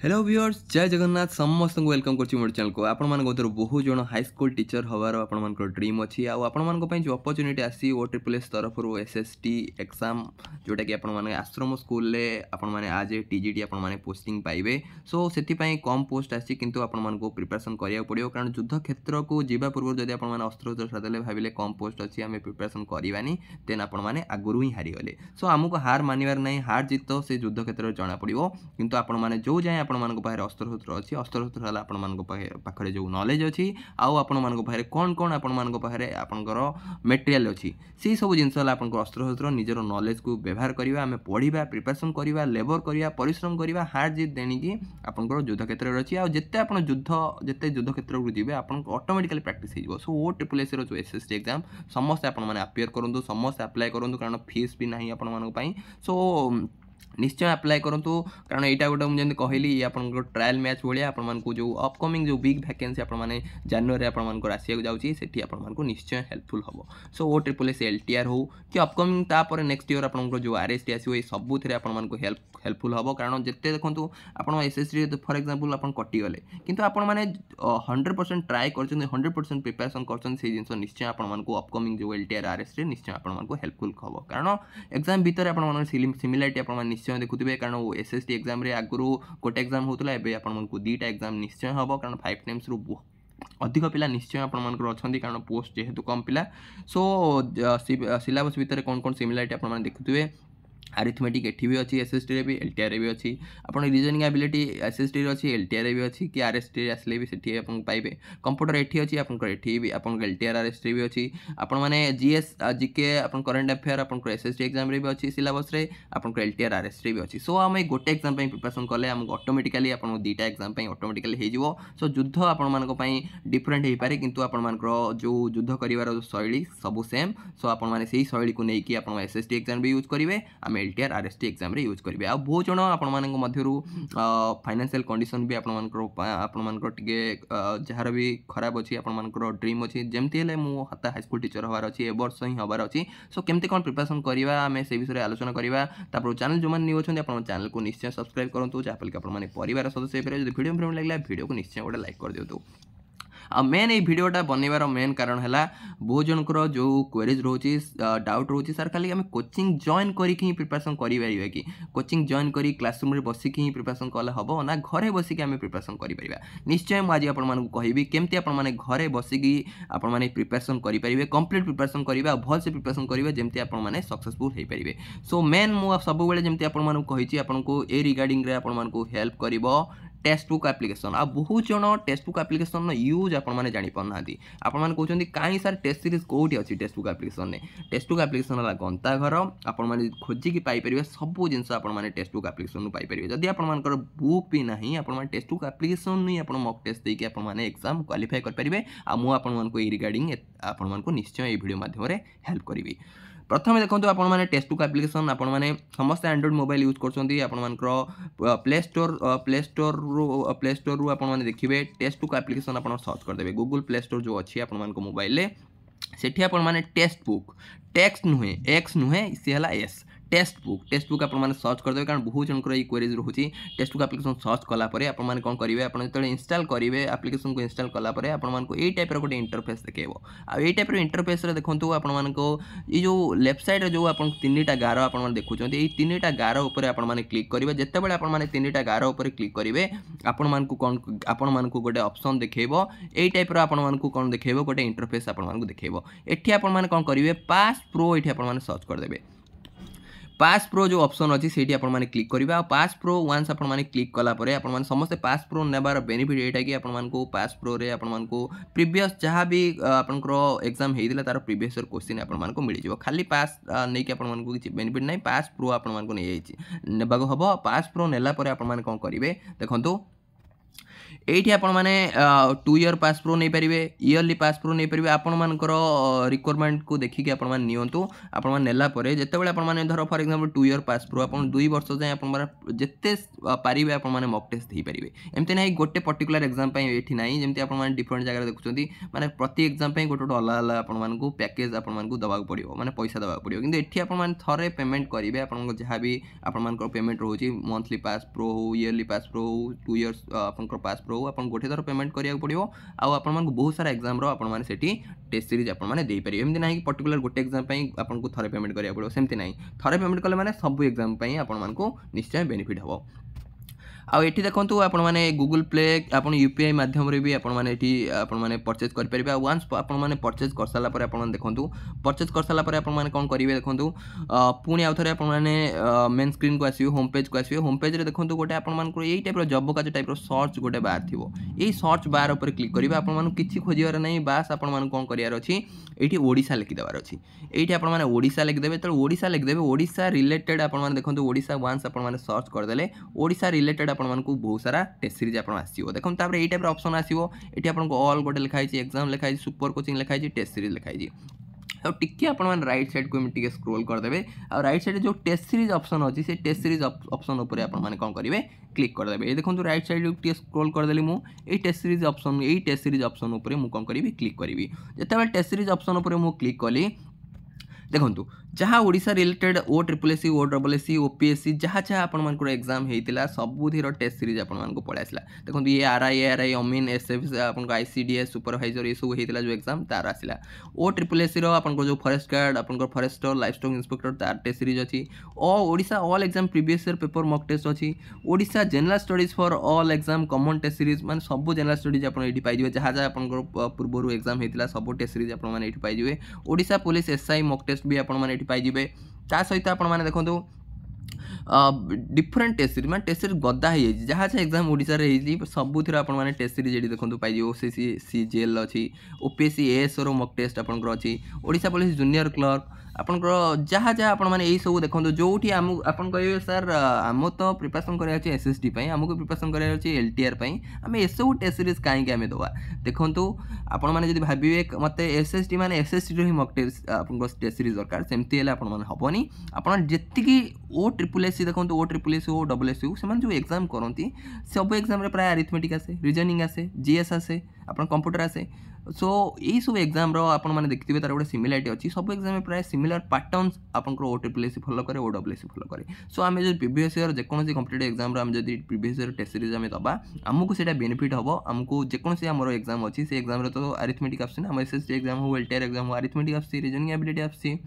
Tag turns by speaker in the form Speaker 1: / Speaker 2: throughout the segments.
Speaker 1: Hello viewers जय जगन्नाथ समस्त welcome कर मोर चैनल को आपण मान बहुत जन हाई स्कूल टीचर हवार आपण ड्रीम अच्छी आपण जो अपॉर्चुनिटी आसी OSSS तरफ SST एग्जाम जोटा कि आपण आश्रम स्कूल आपण आज TGT आपण पोस्टिंग पाइबे सो से कम पोस्ट आसी किंतु आपण प्रिपरेशन करिया पड़ो कारण युद्ध क्षेत्र को जीवा पूर्व जब आपण अस्त्र छाड़े भाविले कम पोस्ट अच्छी आम प्रिपरेशन करवानी देन आपण आगुरी ही हारीगले सो आमको हार मानवर ना हार जीत से युद्ध क्षेत्र जना पड़ो किंतु आपण जो जाए पाखे अस्त्रशस्त्र अच्छी अस्त्रशस्त्र है पाखे जो नॉलेज अच्छी आउ पाखे कौन कौन पाखे आपंकर मेटेरियल अच्छी से सब जिन अस्त्रशस्त्र निजर नॉलेज को व्यवहार करवा आम पढ़ा प्रिपरेशन करवा लेबर करवा परिश्रम करवा हार जीत देणिकी आपंकर युद्ध क्षेत्र अच्छी आते आप जिते युद्ध क्षेत्र को जी आप ऑटोमेटिकली प्रैक्टिस हो सो OSSS जो SST एग्जाम समस्त आपियर करूँ समस्त आप्लाय करूँ कारण फीस भी ना आपण सो निश्चय अप्लाई करूँ कारण यहाँ गोटे मुझे कहली आप ट्रायल मैच भाया आपको जो अपकमिंग जो बिग वैकेंसी आपने जनवरी आपर आसिया जाऊँगी से आपको निश्चय हेल्पफुल हम सो OSSS LTR हो कि अपकमिंग तापर नेक्स्ट ईयर आप जो RST आसो ये सबुथ आपको हेल्पफुल हम कारण जिते देखो आप SST फॉर एग्जांपल आप कटिगले किंतु आपण मैंने 100% ट्राए कर 100% प्रिपरेशन कर जिन निश्चय आपको अपकमिंग जो LTR RST निश्चय आपको हेल्पफुल हम कारण एग्जाम भितर आप सिमिलारिटी आप निश्चय देखुए कारण SST एग्जाम आगुरी गोटे एग्जाम होता है आपको दुईटा एग्जाम निश्चय हम कारण 5 टाइम्स रु अधिक पिला निश्चय आपर अच्छा कारण पोस्ट जेहेतु कम पिला सो सिलेबस भितर कौन कौन सिमिलारिटी आप देखुए अरिथमेटिक एठी भी अच्छी SST रे भी LTR रे भी अच्छी आपण रीजनिंग एबिलिटी SST रे अच्छी LTR रे भी अच्छी कि RST रे आसले भी सेठी आपन पाइबे कंप्यूटर एठी अच्छी आपन एठी भी आपन LTR RST रे भी अच्छी आपण माने GS GK आपन करंट अफेयर आपन SST एग्जाम रे भी अच्छी सिलेबस रे आपन LTR RST रे भी अच्छी सो हम गोटे एग्जाम पई प्रिपरेशन करले हमको ऑटोमेटिकली आपन दीटा एग्जाम पई ऑटोमेटिकली हे जिवो सो युद्ध आपन मानको पई डिफरेंट हे पारे किंतु आपन मानको जो युद्ध करिवार शैली सब सेम सो आपन माने सेही शैली को नेकी आपन SST एग्जाम भी यूज करिवे हम LTR RST एग्जाम रे यूज करेंगे आ बहुत जन आपंकर फाइनेंशियल कंडीशन भी आपंकर जार भी खराब अच्छी आपंकर ड्रीम अच्छी जमती मुझे हाई स्कूल टीचर हबार अच्छी ए वर्ष ही हबार अच्छी सो केमती कौन प्रिपरेशन करवा आम से विषय आलोचना करवा चैनल जो मैंने न्यू अच्छे आप चैनल को निश्चय सब्सक्राइब करूँ जहाँफल कि परिवार सदस्य जो वीडियो फ्रेम लगे वीडियो को निश्चय गोटे लाइक कर दिखाँ आ मेन ये भिडटा बनवार मेन कारण है बहुत जनकर जो क्वेरीज रोचे डाउट रोचे सर खाली आम कोचिंग जॉइन करके प्रिपरेशन करें कि कोचिंग जॉइन कर क्लासरूम में बसिक ही प्रिपरेशन कले हम ना घरे बसिक आम प्रिपरेशन करें निश्चय मुझे आपको कहबी केमती आपने घरे बसिक आपने प्रिपरेशन करेंगे कंप्लीट प्रिपरेशन करेंगे भल से प्रिपरेशन करेंगे जमी आपने सक्सेसफुल हो पारे सो मेन मुझे सब जमी आपको ए रिगार्डिंग आपको हेल्प कर टेक्स्ट बुक एप्लिकेशन आ बहुत जन टेक्स्ट बुक एप्लिकेशन यूज आपने जापाना आपने कहते कहीं सर टेस्ट सीरीज कौटी अच्छी text book application text book application है गंता घर आपने खोजिकी पाइपर सब जिन आपने टेक्स्ट बुक एप्लिकेशन पाइपर जदि आपर बुक भी ना आप टेक्स्ट बुक एप्लिकेशन ही आप मक टेस्ट देके आपने एग्जाम क्वालिफाई करेंगे आ मुझे रिगार्डिंग आपको निश्चय ये वीडियो माध्यम हेल्प करी प्रथम देखो आपने टेक्स्ट बुक एप्लिकेशन आपने समस्त एंड्रॉइड मोबाइल यूज कर प्ले स्टोर रु आपने देखिए टेक्स्ट बुक एप्लिकेशन आप सर्च करदे गूगल प्ले स्टोर जो अच्छी आप मोबाइल सेठी आपने टेक्स्ट बुक टेक्स्ट नुहे एक्स नुहे सी है एस टेक्स्ट बुक आपने सर्च करदे कारण बहुत जनकर ये क्वेरीज रोचे टेक्स्ट बुक एप्लिकेशन सर्च कलापर आपने कौन करेंगे आप जो इंस्टॉल करेंगे एप्लिकेशन को इंस्टॉल कलापर आपको ये टाइप गोटे इंटरफेस देखो आई टाइप इंटरफेस देखो आपको ये जो लेफ्ट साइड जो आप तीन गार आप देखुं ये तीन गार उपर आपने क्लिक करेंगे जिते बड़े आपने तीन गार उपर क्लिक करेंगे आपण कौन आपण गोटे ऑप्शन देखो यही टाइप आपको कौन देखो गोटे इंटरफेस आपको देखो ये आपने कौन करेंगे पास प्रो ये आपने सर्च करदे पास प्रो जो ऑप्शन अच्छी से आपने क्लिक करेंगे आ पास प्रो वन्स आपने क्लिक कलापर आपने समस्त पास प्रो नेबार बेनिफिट यहाँ कि आपको पास प्रो रे आपको प्रीवियस जहाँ भी आपंकर एग्जाम होता तार प्रीवियस क्वेश्चन आपको मिल जाए खाली पास नहीं कि आपको किसी बेनिफिट ना पास प्रो आपको नहीं नेबाक हम पास प्रो नेला आपने कौन करेंगे देखो এইଠି ଆପଣମାନେ 2 ଇୟର୍ ପାସ୍ ପ୍ରୋ ନେଇପାରିବେ, ଇୟର୍ଲି ପାସ୍ ପ୍ରୋ ନେଇପାରିବେ। ଆପଣମାନଙ୍କର ରିକ୍ୱାରମେଣ୍ଟକୁ ଦେଖିକି ଆପଣମାନେ ନିଅନ୍ତୁ। ଆପଣମାନେ ନେଲା ପରେ ଯେତେବେଳେ ଆପଣମାନେ ଧର for example 2 year pass pro ଆପଣ 2 ବର୍ଷ ଯାଏଁ ଆପଣମାନେ ଯେତେ ପାରିବେ ଆପଣମାନେ ମକ୍ ଟେଷ୍ଟ ଦେଇପାରିବେ। ଏମିତି ନାହିଁ ଗୋଟେ ପର୍ଟିକୁଲାର ଏକ୍ସାମ୍ ପାଇଁ ଏଠି ନାହିଁ, ଯେମିତି ଆପଣମାନେ ଡିଫରେଣ୍ଟ ଜାଗାରେ ଦେଖୁଛନ୍ତି ମାନେ ପ୍ରତି ଏକ୍ସାମ୍ ପାଇଁ ଗୋଟେ ଅଲଗା ଅଲଗା ଆପଣମାନଙ୍କୁ ପ୍ୟାକେଜ୍ ଆପଣମାନଙ୍କୁ ଦେବାକୁ ପଡ଼ିବ, ମାନେ ପଇସା ଦେବାକୁ ପଡ଼ିବ। କିନ୍ତୁ ଏଠି ଆପଣମାନେ ଥରେ ପେମେଣ୍ଟ କରିବେ, ଆପଣଙ୍କ ଯାହା ବି ଆପଣମାନଙ୍କର ପେମେଣ୍ଟ ରହୁଛି ମନ୍ଥଲି ପାସ୍ ପ୍ରୋ ହଉ, ଇୟର୍ଲି ପାସ୍ ପ୍ରୋ ହଉ, 2 ଇୟର୍ସ ଆପଣଙ୍କର ପାସ୍ ପ୍ରୋ ହଉ, ଆପଣ ଗୋଟେ ଥର ପେମେଣ୍ଟ କରିବାକୁ ପଡ଼ିବ। ଆଉ ଆପଣମାନଙ୍କୁ ବହୁତ ସାରା ଏକ୍ସାମ୍ର ଆପଣମାନେ ସେଠି ଟେଷ୍ଟ ସିରିଜ୍ ଆପଣମାନେ ଦେଇପାରିବେ। ଏମିତି ନାହିଁ କି ପର୍ଟିକୁଲାର ଗୋଟେ ଏକ୍ସାମ୍ ପାଇଁ ଆପଣଙ୍କୁ ଥରେ ପେମେଣ୍ଟ କରିବାକୁ ପଡ଼ିବ, ସେମିତି ନାହିଁ। ଥରେ ପେମେଣ୍ଟ କଲେ ମାନେ ସବୁ ଏକ୍ସାମ୍ ପାଇଁ ଆପଣମାନଙ୍କୁ ନିଶ୍ଚୟ ବେନିଫିଟ୍ ହେବ। ଆଉ ଏଠି ଦେଖନ୍ତୁ ଆପଣମାନେ ଗୁଗଲ ପ୍ଲେ ଆପଣ ୟୁପିଆଇ ମାଧ୍ୟମରେ ବି ଆପଣମାନେ ଏଠି ଆପଣମାନେ ପରଚେଜ୍ କରିପାରିବେ। ଆଉ ୱାନ୍ସ ଆପଣମାନେ ପରଚେଜ୍ କରିସାରିଲା ପରେ ଆପଣମାନେ ଦେଖନ୍ତୁ, ପରଚେଜ୍ କରିସାରିଲା ପରେ ଆପଣମାନେ କ'ଣ କରିବେ ଦେଖନ୍ତୁ, ପୁଣି ଆଉ ଥରେ ଆପଣମାନେ ମେନ୍ ସ୍କ୍ରିନ୍କୁ ଆସିବେ, ହୋମ୍ ପେଜ୍କୁ ଆସିବେ। ହୋମ୍ ପେଜ୍ରେ ଦେଖନ୍ତୁ ଗୋଟେ ଆପଣମାନଙ୍କର ଏଇ ଟାଇପ୍ର ଜବକାଜ ଟାଇପ୍ର ସର୍ଚ୍ଚ ଗୋଟେ ବାର୍ ଥିବ। ଏଇ ସର୍ଚ୍ଚ ବାର୍ ଉପରେ କ୍ଲିକ୍ କରିବେ। ଆପଣମାନଙ୍କୁ କିଛି ଖୋଜିବାର ନାହିଁ, ବାସ୍ ଆପଣମାନଙ୍କୁ କ'ଣ କରିବାର ଅଛି, ଏଇଠି ଓଡ଼ିଶା ଲେଖିଦେବାର ଅଛି। এইটি আপনার ওড়িশা লিখিদেবে। যেতবে ওড়িশা লিখিদেবে, ওড়িশা রিলেটেড আপনার দেখুন ওড়িশা ওয়ান্স আপনার সর্চ করদেলে ওড়িশা রিলেটেড আপনার বহুত সারা টেস্ট সিরিজ আপনার আসব। দেখুন তারপরে এই টাইপের অপসন আসব। এটি আপনার অল গোটে লেখা হয়েছে, এক্সাম লেখা হয়েছে, সুপর কোচিং লেখা হয়েছে, টেস্ট সিরিজ লেখা হয়েছে। ଆଉ ଟିକେ ଆପଣମାନେ ରାଇଟ୍ ସାଇଡ଼୍କୁ ଏମିତି ଟିକେ ସ୍କ୍ରୋଲ୍ କରିଦେବେ। ଆଉ ରାଇଟ୍ ସାଇଡ଼୍ରେ ଯେଉଁ ଟେଷ୍ଟ ସିରିଜ୍ ଅପସନ୍ ଅଛି, ସେ ଟେଷ୍ଟ ସିରିଜ୍ ଅପସନ୍ ଉପରେ ଆପଣମାନେ କ'ଣ କରିବେ, କ୍ଲିକ୍ କରିଦେବେ। ଏ ଦେଖନ୍ତୁ ରାଇଟ୍ ସାଇଡ଼୍କୁ ଟିକେ ସ୍କ୍ରୋଲ୍ କରିଦେଲି ମୁଁ, ଏଇ ଟେଷ୍ଟ ସିରିଜ୍ ଅପସନ୍ ଉପରେ ମୁଁ କ'ଣ କରିବି, କ୍ଲିକ୍ କରିବି। ଯେତେବେଳେ ଟେଷ୍ଟ ସିରିଜ୍ ଅପସନ୍ ଉପରେ ମୁଁ କ୍ଲିକ୍ କଲି, ଦେଖନ୍ତୁ ଯାହା Odisha related OSSC, OSSC, OPSC ଯାହା ଯାହା ଆପଣମାନଙ୍କର ଏକ୍ସାମ୍ ହେଇଥିଲା ସବୁଥିର ଟେଷ୍ଟ ସିରିଜ୍ ଆପଣମାନଙ୍କୁ ପଳେଇ ଆସିଲା। ଦେଖନ୍ତୁ ଇଏ ARI, ଅମିନ୍, SF, ଆପଣଙ୍କ ICDS ସୁପରଭାଇଜର ଏସବୁ ହେଇଥିଲା ଯେଉଁ ଏକ୍ସାମ୍ ତାର ଆସିଲା। OSSCର ଆପଣଙ୍କର ଯେଉଁ ଫରେଷ୍ଟ ଗାର୍ଡ଼, ଆପଣଙ୍କର ଫରେଷ୍ଟର, ଲାଇଫ୍ ଷ୍ଟକ୍ ଇନ୍ସପେକ୍ଟର ତାର ଟେଷ୍ଟ ସିରିଜ୍ ଅଛି। Odisha all exam previous year paper mock test ଅଛି। Odisha general studies for all exam common test series, ମାନେ ସବୁ ଜେନେରାଲ୍ ଷ୍ଟଡିଜ୍ ଆପଣ ଏଇଠି ପାଇଯିବେ। ଯାହା ଯାହା ଆପଣଙ୍କର ପୂର୍ବରୁ ଏକ୍ସାମ୍ ହେଇଥିଲା ସବୁ ଟେଷ୍ଟ ସିରିଜ୍ ଆପଣମାନେ ଏଇଠି ପାଇଯିବେ। Odisha police SI mock test ବି ଆପଣମାନେ ଏଠି ପାଇଯିବେ। ତା ସହିତ ଆପଣମାନେ ଦେଖନ୍ତୁ डिफरेंट टेस्ट सीरीज मैं टेस्ट सीरीज गदा हो जहाँ जहाँ एग्जाम ओडिशा रे सबुथ आपने टेस्ट सीरीज ये देखो पाइए OCC CGL अच्छी OPSC AS रो मक टेस्ट आपंकर अच्छी ओडिशा पुलिस जूनियर क्लर्क आपंकर जहाँ जहाँ आप सब देखो जो आपन कहे सर आम तो प्रिपरेसन कर SSD आमको प्रिपरेसन कर LTR आम एसबू टेस्ट सीरीज कहीं आम दवा देखूँ आपण मैंने भावे मत SSD मान SSD ही मक टेस्ट टेस्ट सीरीज दरकार सेमती हेनी आपन जी OSSC देखो OSSC हो SSC हो से जो एग्जाम करती सब एग्जाम प्राय अरिथमेटिक आसे रिजनिंग आसे GS आसे आप कंप्यूटर आसे सो यही सब एग्जाम आपण मैंने देखिए तार गोटे सिमिलारिटी अच्छी सब एग्जाम प्राय सिमिलर पैटर्न्स आपंकर OSSC फॉलो करे OSSC फॉलो करे सो आम जो प्रीवियस ईयर जेकोसी कम्पिटेटिव एग्जाम आम जब प्रीवियस ईयर टेस्ट सीरीज आम दबा आमको से बेनिफिट हम आमको जेकोसी आमर एग्जाम अच्छी से एग्जाम तो अरिथमेटिक आम SSC एग्जाम हो LTR एग्जाम हो अरिथमेटिक आसी रिजनिंग एबिलिटी आसी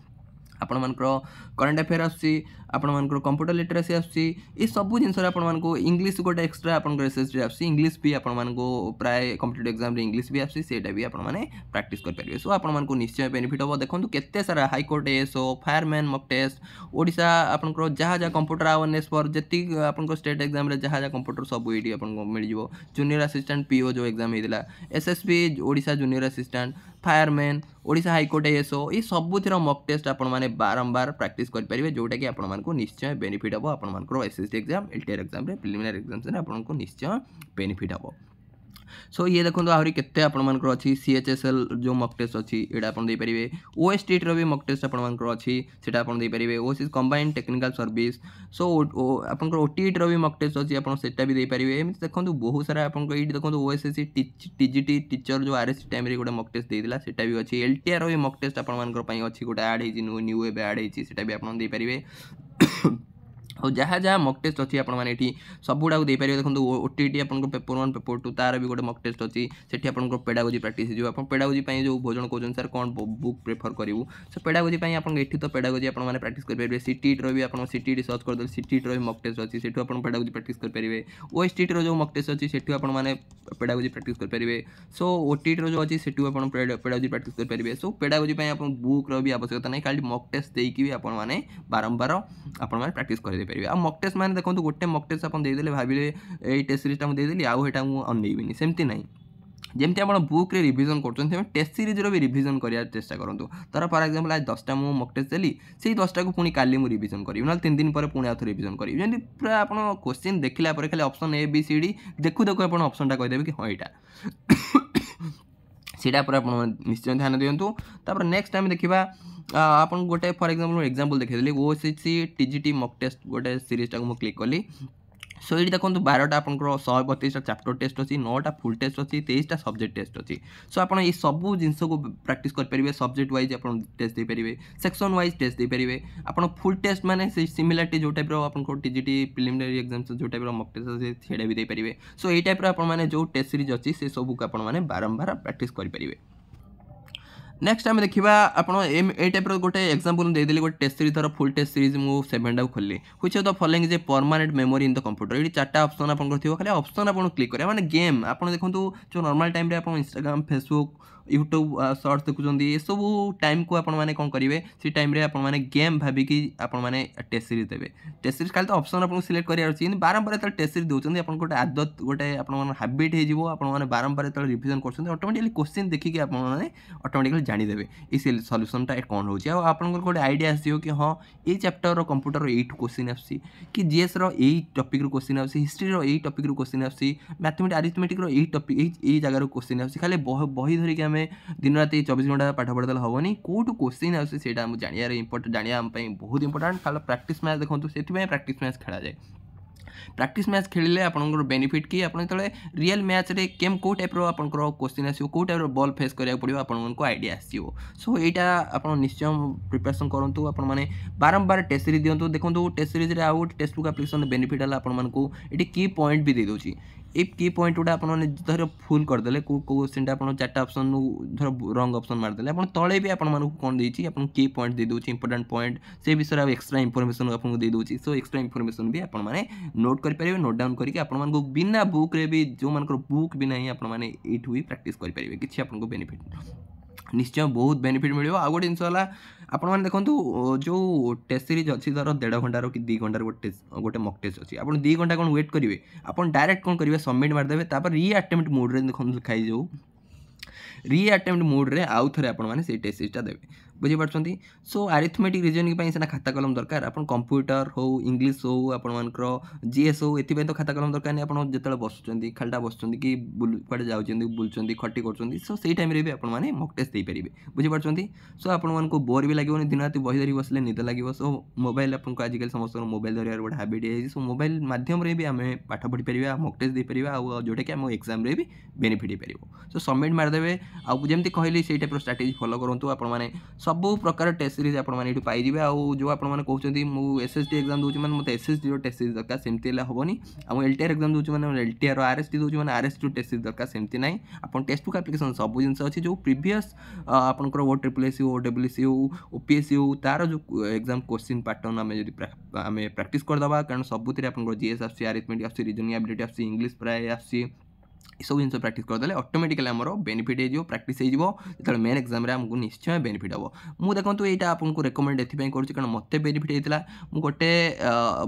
Speaker 1: आपण मानकर करंट अफेयर आसी आपण मानकर कंप्यूटर लिटरेसी आसी ये सब जिनस आपको इंग्लीश गोटे एक्सट्रा आपंकर SSD आसी इंग्लीश भी आपण मानको प्राय कम्पिटेटिव एग्जाम इंग्लीश भी आसी सेटा भी आपण माने प्रैक्टिस कर पारिबे सो आपण मानको निश्चय बेनिफिट हो देखंतु केते सारा high court ASO fireman mock test Odisha आपंकर जहाँ जहाँ कंप्यूटर अवेयरनेस फॉर जति आपंकर स्टेट एग्जाम रे जहाँ जहाँ कंप्यूटर सब एडी आपनको मिल जिवो जूनियर असिस्टेंट PO जो एग्जाम हेदिला SSB Odisha junior assistant fireman Odisha high court ASO ये सबुथिर मक टेस्ट आपण माने बारंबार प्रैक्टिस कर पारिबे जोटा कि आपण मानको निश्चय बेनिफिट हो आपण मानकर SSD एग्जाम LTR एग्जाम रे प्रिलिमिनरी एग्जाम्स रे आपण को निश्चय बेनिफिट हो सो ये देखो आहरी केते आपंकर अच्छी CHSL जो मक टेस्ट अच्छी यहाँ आप पारे OSTT रो भी मक टेस्ट आपंकर अच्छी से आप पारे OSC combined technical service so आपंकर OTT रो भी मक टेस्ट अच्छी आप भी पारे एम देखो बहुत सारा आप देखो OSSC TGT टीचर जो RSC टाइम गोटे मक टेस्ट देता है भी अच्छी LTR रो भी मक टेस्ट आपंकर अच्छी गोटे आड हो न्यू एब आड होता भी आप और जहाँ जहाँ मक टेस्ट अच्छी आपड़ी सब गुड़ा देपारे देखो OTT आप पेपर 1 पेपर 2 तार भी गोटे मक टेस्ट अच्छी से आप पेडागोजी प्रैक्टिस हो पेडागोजी जो भोजन कहते सर कौन बुक प्रेफर करूँ सो पेडागोजी ये तो पेडागोजी आपने प्रैक्टिस करेंगे CTET भी आप CTET सर्च करदे CTET भी मक टेस्ट अच्छी से पेडागोजी प्रैक्टिस करेंगे OSTT जो मक टेस्ट अच्छी से आपने पेडागोजी प्रैक्टिस करेंगे सो OTT जो अच्छी से पेडागोजी प्रैक्टिस करेंगे सो पेडागोजी आप बुक्र भी आवश्यकता नहीं खाली मक टेस्ट देकी भी आपने बारंबार आपने प्रैक्टिस कर आ मक टेस्ट मैंने देखो गोटे मक टेस्ट आप भाविले टेस्ट सीरीज मुझे देदेली आउ यहाँ मुझे अनइबिनी सेमती ना जमी आप बुक रिविजन कर टेस्ट सीरीज भी रिविजन करार चेष्टा करूँ तर फर एक्जामपल आज 10टा मुझे मक टेस्ट देली से 10टा को पुणी काली मुझे रिविजन करी ना 3 दिन पर पुणी आउ रिविजन करी जमी पूरा आप क्वेश्चन देखला खाली option A B C D देखू देखू आप ऑप्शन टा कहीदेवे कि हाँ यहाँ सीटा पर आप निश्चय ध्यान दिंतु तापर नेक्स्ट टाइम देखा आप गोटे फॉर एग्जांपल देखी ओसीसी टीजीटी मक टेस्ट गोटे सीरीजटा को क्लिक कली सो ये देखो 12टा आप 132टा चैप्टर टेस्ट अच्छी 9टा फुल टेस्ट अच्छी 23टा सब्जेक्ट टेस्ट अच्छी सो आप ये सब जिन को प्रैक्टिस करेंगे सब्जेक्ट वाइज आप टेस्ट दे पारे सेक्शन वाइज टेस्ट दे पारे आप फुल टेस्ट माने सिमिलारिटी जो टाइप आप टीजीटी प्रिलिमिनरी एग्जाम जो टाइप मक टेस्ट से भी दे पारे सो ये टाइप जो टेस्ट सीरीज अच्छी से सब को आप बारंबार प्रैक्टिस करेंगे नेक्स्ट आम देखा आपड़ ए टाइप गोटे एग्जांपल देदेली गोटे टेस्ट सीरीज धर फुल टेस्ट सीरीज मुझे 7टा खोली which of the following is a permanent memory in the computer ये 4टा ऑप्शन आपन खाली ऑप्शन आप क्लिक करें माने गेम आप देखो जो नॉर्मल टाइम रे आप इंस्टाग्राम फेसबुक यूट्यूब सर्च देखुं ये सब टाइम को आपण मैंने कौन करेंगे से टाइम आप गेम भाविकी आप टेस्ट सीरीज देवे टेस्ट सीरीज खाली तो ऑप्शन आपको सिलेक्ट करार बारंबार जो टेस्ट सीरीज दूसरी आप गोटे आदत गोटे आप हैबिट हो आप बारंबार जो रिविजन कर ऑटोमेटिकली क्वेश्चन देखिए आप ऑटोमेटिकली जानीदेवे ये सल्यूशनटा कौन हो आप गोटे आइडिया आसो कि हाँ ये चैप्टर कंप्यूटर ये क्वेश्चन आसी कि जीएस री टॉपिक क्वेश्चन आसी हिस्ट्री री टॉपिक क्वेश्चन आसी मैथमेटिक्स अरिथमेटिक ये टॉपिक ये जगार क्वेश्चन आसी खाली बही धरिक आम दिन रात 24 घंटा पाठ पढ़ा हेनी कौटू क्वेश्चन आसे जानियार इंपोर्टेंट जाना बहुत इंपोर्टेंट खाली प्रैक्टिस मैच देखो से प्रैक्टिस मैच खेला जाए प्रैक्टिस मैच खेलिले आपनकर बेनिफिट कि आपन तले रियल मैच रे केम को टाइप रो आपनकर क्वेश्चन आसियो को टाइप रो बॉल फेस करिया पड़ियो आपन को आइडिया आसियो सो एटा आपन निश्चय प्रिपरेशन करंतु आपन माने बारंबार टेस्ट सीरीज दियंतु देखंतु टेस्ट सीरीज रे out test book application benefit हला आपन मन को एटी की पॉइंट भी दे दोची ए की पॉइंट उडा आपन माने धर फुल कर देले को क्वेश्चन आपन 4टा ऑप्शन धर रॉन्ग ऑप्शन मार देले आपन तळे भी आपन मन को कोन देची आपन की पॉइंट दे दोची इंपोर्टेंट पॉइंट से विषय रे एक्स्ट्रा इंफॉर्मेशन आपन को दे दोची सो एक्स्ट्रा इंफॉर्मेशन भी आपन माने नोट कर परिबे नोट डाउन करके आपन मन को बिना बुक रे भी जो मानकर बुक भी नहीं आपन माने एठु भी प्रैक्टिस कर परिबे किछि आपन को बेनिफिट निश्चय बहुत बेनिफिट मिलियो आ गोटे जिनस होला आपण माने देखंतु जो टेस्ट सीरीज अछि धर 1.5 घंटा कि 2 घंटा गोटे मक टेस्ट अछि आपण 2 घंटा कोन वेट करिवे आपण डायरेक्ट कोन करिवे सबमिट मार देबे तापर री अटेम्प्ट मोड रे देखंतु खाई जाऊ री अटेम्प्ट मोड रे आउ थरे आपण माने से टेस्ट सीरीज ता देबे बुझी पारछंती सो अरिथमेटिक रीजनिंग पई सेना खाता कलम दरकार आपण कंप्यूटर हो इंग्लिश हो आपण मानकर जीएस हो एथि पई तो खाता कलम दरकार नै आपण जेतले बसुचंती खालटा बसुचंती कि पड़े जाउचंती बुलचंती खट्टी करचंती सो सेही टाइम रे भी आपण माने मक टेस्ट दे परिबे बुझी पारछंती सो आपण मान को बोर भी लागिवनी दिन रात बही धरी बसले निद लागिवो सो मोबाइल आपण को आजिकल समस्त मोबाइल धरियार गोटे हैबिट है सो मोबाइल माध्यम रे भी आमे पाठ पढ़ी परिबा मक टेस्ट दे परिबा आ जोटा कि हम एग्जाम रे भी बेनिफिट हे परिबो सो सबमिट मार देबे आ जेमति कहली सेही टाइप स्ट्रेटजी फॉलो करंतु आपण माने सब प्रकार टेस्ट सीरीज आप पाइबे जो आपंट मु एसएसटी एग्जाम दूसरी मैंने मतलब एसएसटी टेस्ट सीरीज दरकार सेमती हेनी आम एलटीआर एग्जाम दूसरी मैंने एलटीआर आरएसटी दूसरी मैंने आरएसटी टेस्ट सीरीज दरकार सेमती ना आप टेस्ट बुक एप्लिकेशन सब जिन अच्छी जो प्रीवियस आपंकर ओ ट्रिपल एस हो डब्ल्यूसी हो ओपीएससी हो तार जो एग्जाम क्वेश्चन पैटर्न आम आम प्रैक्टिस करदे कारण सबुति आप जीएस आरिथमेटिक आस रीजनिंग एबिलिटी आस इंग्लिश प्राय आसी सब जिन प्रैक्टिस करदे ऑटोमेटिकली आमर बेनिफिट हो प्रैक्टिस हो मेन एग्जाम आमको निश्चय बेनिफिट हम मुझे देखो यहाँ आपको रेकमेंड एपाई करूँ मत बेनिफिट होता है गोटे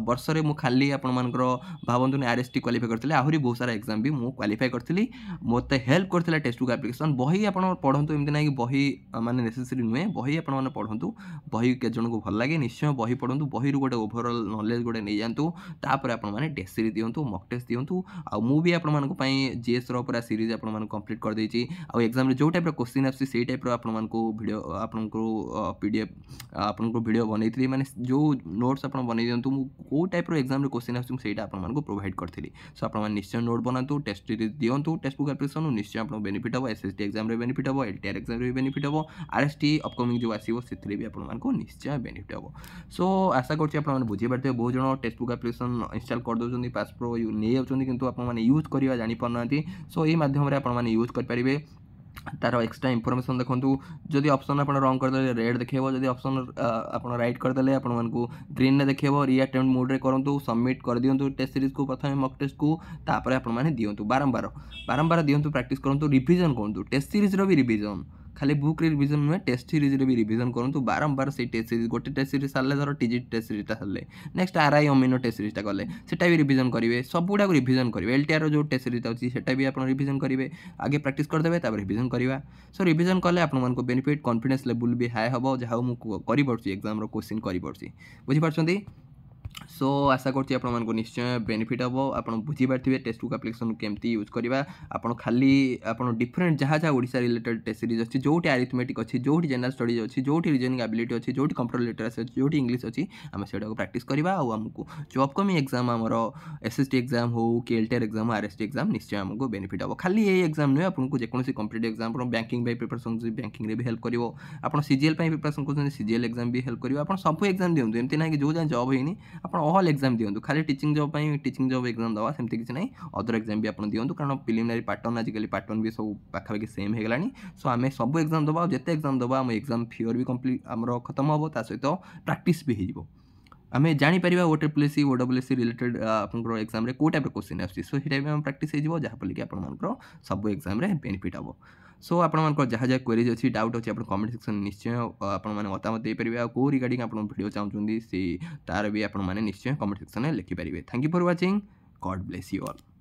Speaker 1: वर्ष में खाली आपर भावतु आरएसटी क्वालिफाई करते आहरी बहुत सारा एग्जाम भी मुझे क्वालिफाई करी मत हेल्प करता टेस्ट बुक एप्लिकेशन बही आप पढ़ु एमती ना कि बही माने नेसेसरी नुहे बही आप पढ़ु बही के जन को भल लगे निश्चय बही पढ़ु बही गोटे ओभरऑल नॉलेज गोटे नहीं जातु तापर आपने टेस्ट सीरीज दिंतु मक टेस्ट दिंतु आ मुझे आप जीएस पूरा सीरीज आपको कंप्लीट कर देछि आ एग्जाम रे जो टाइप क्वेश्चन आसी से टाइप आपको वीडियो आपको पीडीएफ आपको वीडियो बनैथि माने जो नोट्स आप बनै दियंतु को टाइप एग्जाम रे क्वेश्चन आसी सेटा आपको प्रोवाइड करथिली सो आप निश्चय नोट बनातु टेस्ट सीरीज दियंतु टेस्ट बुक एप्लिकेशन निश्चय आपको बेनिफिट हो एसएसटी एग्जाम रे बेनिफिट हो एलटीआर एग्जाम रे बेनिफिट हो आरएसटी अपकमिंग जो आसीबो सेथरे भी आपको निश्चय बेनिफिट हो सो आशा करछि आप बुझी पारथे बहुत जण टेस्ट बुक एप्लिकेशन इंस्टॉल कर दोछन्ती पास प्रो नै जाउछन्ती किंतु आप माने यूज करिवा जानि पारनांती सो ये माध्यम आपने यूज करेंगे तार एक्सट्रा इनफॉरमेशन देखो जदि ऑप्शन आप रंग करदे रेड देखो जदि ऑप्शन आप राइट करदे आपको ग्रीन ने देखो री अटेम्प्ट मोड रे करंतु सबमिट कर दियंतु टेस्ट सीरीज को प्रथम मक टेस्ट को तापर आप दियंतु बारंबार दियंतु प्रैक्टिस करंतु रिवीजन करंतु टेस्ट सीरीज रो भी रिवीजन खाली बुक रिविजन नुहे टेस्ट सीरीज भी रिविजन करूँ बारंबार से टेस्ट सीरीज गोटे टेस्ट सीरीज सारे धर टीजी टेस्ट सीरीजटा सारे नेक्स्ट आरआई अमीनो टेस्ट सीरीजटा कले सेटा भी रिविजन करेंगे सब गुड़ा रिविजन करेंगे एलटीआर जो टेस्ट सीरीज अच्छी सेटा भी आप रिविजन करेंगे आगे प्रैक्टिस करदे रिविजन करवा सो रिविजन कले आपको बेनिफिट कॉन्फिडेंस लेवल भी हाई हम जहाँ मुझे एग्जाम क्वेश्चन कर बुझीपार सो आशा करूँ निश्चय बेनिफिट हम आप बुझीपारे टेस्ट बुक एप्लिकेशन केमती यूज करवा आप खाली आप डिफरेंट जहाँ जहाँ ओडिशा रिलेटेड टेस्ट सीरीज अच्छी जो आरिथमेटिक अच्छी जो जनरल स्टडीज अच्छी जो रीजनिंग एबिलिटी अच्छी जो कंप्यूटर लिटरेसी अच्छी जो इंग्लिश अच्छी आम से प्रैक्टिस करवा आमको जो अपकमिंग एग्जाम आमर एसएसटी एग्जाम हो कि एलटीआर एग्जाम आरएसटी एग्जाम निश्चय आमको बेनिफिट हम खाली ये एग्जाम नुहे आपको जेकोसी competitive exam banking preparation banking भी हेल्प कर आप सीजीएल प्रिपरेशन कर सीजीएल एग्जाम भी हेल्प कर आप सब एग्जाम दिखाँ एमती ना कि जो जहाँ जॉब होनी आप ऑल एग्जाम दिखाँ खाली teaching job teaching job exam दवा सेमती किसी ना अदर एग्जाम भी आप दिखाँ कारण प्रिलिमिनरी पार्ट 1 आजिकल पार्ट 1 भी सब पाखापाखि सेम हो गलानी सो आम सब एग्जाम दबा जिते एग्जाम दबा आम एग्जाम फियर भी कम्प्लीट आमर खत्म हम ता सहित प्रैक्टिस भी हो आम जापर ओट्रिपलएससी ओडब्ल्यूएससी रिलेटेड आपंकर एग्जाम को टाइप क्वेश्चन आसी सो ये भी प्रैक्टिस हो जहाँफल कि आपर सब एग्जाम बेनिफिट हम सो आपंकर जहाँ जहाँ क्वेरीज अच्छी डाउट अच्छी आप कमेंट सेक्शन निश्चय आपने मतामत देपारे आ कौ रिगार्डिंग आप वीडियो चाहते से तार भी आपने निश्चय कमेंट सेक्शन में लिखिपारे thank you for watching God bless you all.